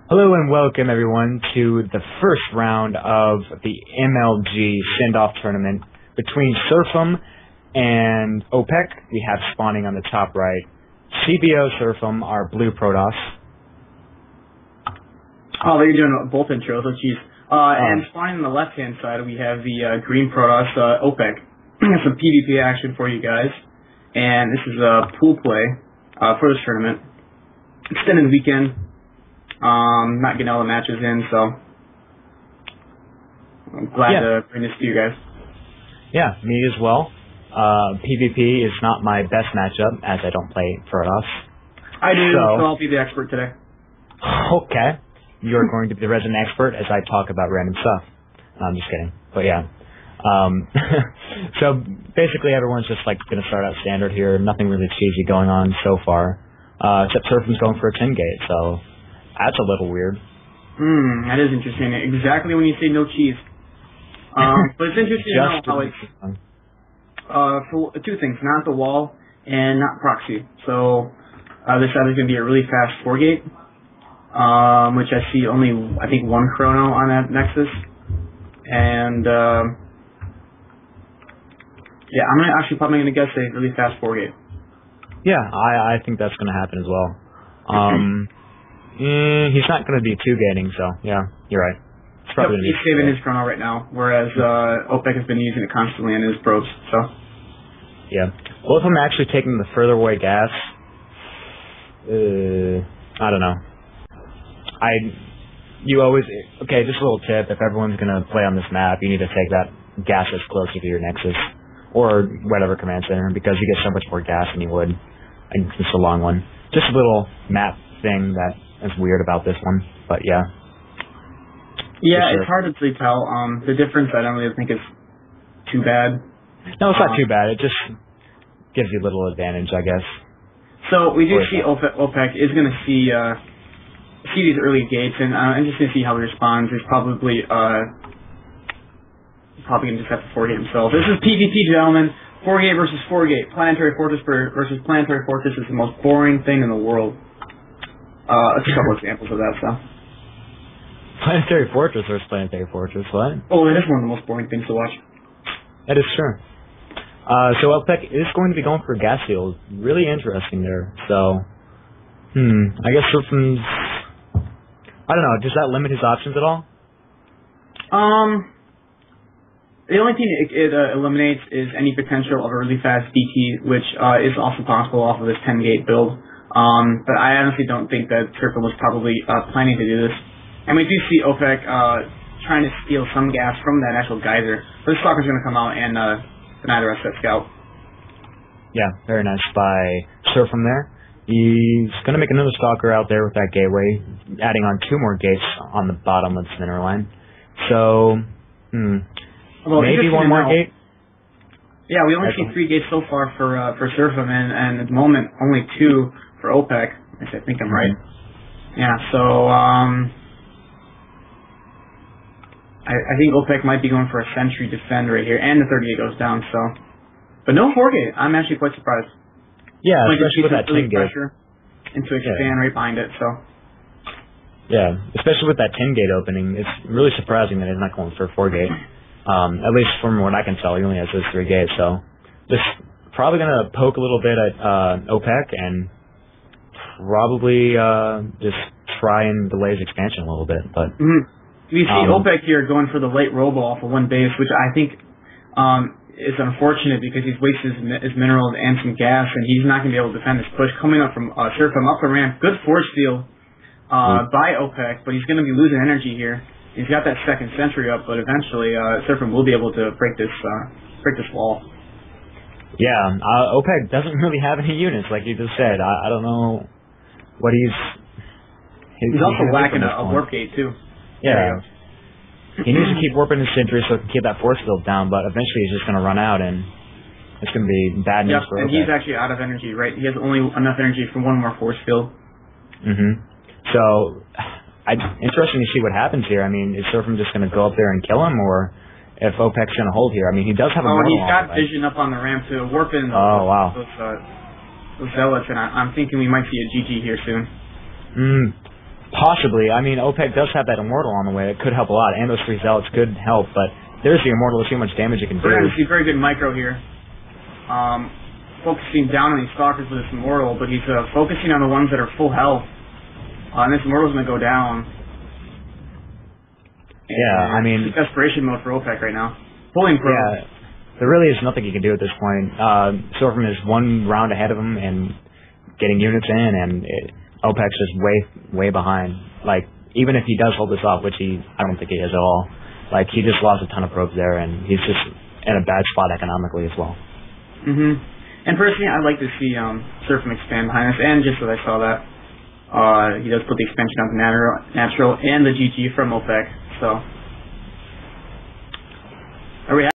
Hello and welcome everyone to the first round of the MLG send-off tournament between cVoSerphim and OPEC. We have spawning on the top right cVoSerphim, our blue Protoss. Oh, they're doing both intros, oh jeez. And spawning on the left-hand side, we have the green Protoss, OPEC. Some PvP action for you guys. And this is a pool play for this tournament. Extended weekend. Not getting all the matches in, so I'm glad to bring this to you guys. Yeah, me as well. PvP is not my best matchup, as I don't play Protoss. I do, so I'll be the expert today. Okay. You're going to be the resident expert as I talk about random stuff. No, I'm just kidding. But yeah. So basically everyone's just like going to start out standard here. Nothing really cheesy going on so far. Except cVoSerphim's going for a 10 gate, so that's a little weird. That is interesting. Exactly when you say no cheese. But it's interesting to know how it's for two things, not the wall and not proxy. So this side is going to be a really fast 4 gate. Which I see only, I think, one chrono on that Nexus. And, yeah, I'm probably going to guess a really fast 4 gate. Yeah, I think that's going to happen as well. He's not going to be 2 gating, so, yeah, you're right. It's probably he's saving his chrono right now, whereas OPEC has been using it constantly in his probes, so. Yeah. Both of them actually taking the further away gas. I don't know. Okay, just a little tip, if everyone's going to play on this map, you need to take that gas as closer to your Nexus, or whatever command center, because you get so much more gas than you would in just a long one. Just a little map thing that is weird about this one, but yeah. Yeah, it's hard to really tell. The difference I don't really think is too bad. No, it's not too bad, it just gives you a little advantage, I guess. So we do see OPEC is going to see these early gates, and I'm just going to see how he responds. He's probably going to just have to 4 gate himself. This is PvP, gentlemen. 4 gate versus 4 gate. Planetary Fortress versus Planetary Fortress is the most boring thing in the world. Let's see a couple examples of that stuff. Planetary Fortress versus Planetary Fortress, what? Oh, that is one of the most boring things to watch. That is true. So OPEC is going to be going for a gas field. Really interesting there. So, I guess cVoSerphim's, I don't know, does that limit his options at all? The only thing it eliminates is any potential of a really fast DT, which is also possible off of this 10 gate build. But I honestly don't think that cVoSerphim was probably planning to do this. And we do see OPEC trying to steal some gas from that actual geyser. So this stalker's going to come out and deny the rest of that scout. Yeah, very nice by cVoSerphim there. He's going to make another stalker out there with that gateway, adding on 2 more gates on the bottom of the center line. So, well, maybe 1 more gate? Yeah, we only see 3 gates so far for cVoSerphim, and at the moment, only 2 for OPEC. I think I'm right. Yeah, so, I think OPEC might be going for a sentry defend right here, and the 30 gate goes down, so. But no 4 gate. I'm actually quite surprised. Yeah, especially with that 10 gate. And to expand right behind it, so. Yeah, especially with that 10 gate opening, it's really surprising that he's not going for a 4 gate. At least from what I can tell, he only has those 3 gates, so. Just probably going to poke a little bit at OPEC and probably just try and delay his expansion a little bit, but. We see OPEC here going for the late robo off of 1 base, which I think is unfortunate because he's wasted his minerals and some gas, and he's not going to be able to defend this push. Coming up from cVoSerphim up the ramp, good force field by OPEC, but he's going to be losing energy here. He's got that second sentry up, but eventually cVoSerphim will be able to break this wall. Yeah, OPEC doesn't really have any units, like you just said. I don't know what He's also lacking a warp gate too. Yeah. He needs to keep warping his sentry so he can keep that force field down, but eventually he's just going to run out, and it's going to be bad news for OPEC. And he's actually out of energy, right? He has only enough energy for 1 more force field. So, interesting to see what happens here. I mean, is cVoSerphim just going to go up there and kill him, or if OPEC's going to hold here? I mean, he does have a he's got vision up on the ramp to warp in those zealots, and I'm thinking we might see a GG here soon. Possibly. I mean, OPEC does have that Immortal on the way. It could help a lot, and those 3 Zealots could help, but there's the Immortal to see how much damage it can do. We're going to see very good micro here. Focusing down on these Stalkers with this Immortal, but he's focusing on the ones that are full health. And this Immortal's going to go down. Yeah, I mean... It's desperation mode for OPEC right now. Pulling pro. Yeah, there really is nothing he can do at this point. Sorphim is 1 round ahead of him and getting units in, and OPEC's just way behind. Like, even if he does hold this off, which I don't think he is at all, like, he just lost a ton of probes there, and he's just in a bad spot economically as well. And personally, I'd like to see Serphim expand behind us, and just as I saw that, he does put the expansion on the natural and the GG from OPEC, so... Are we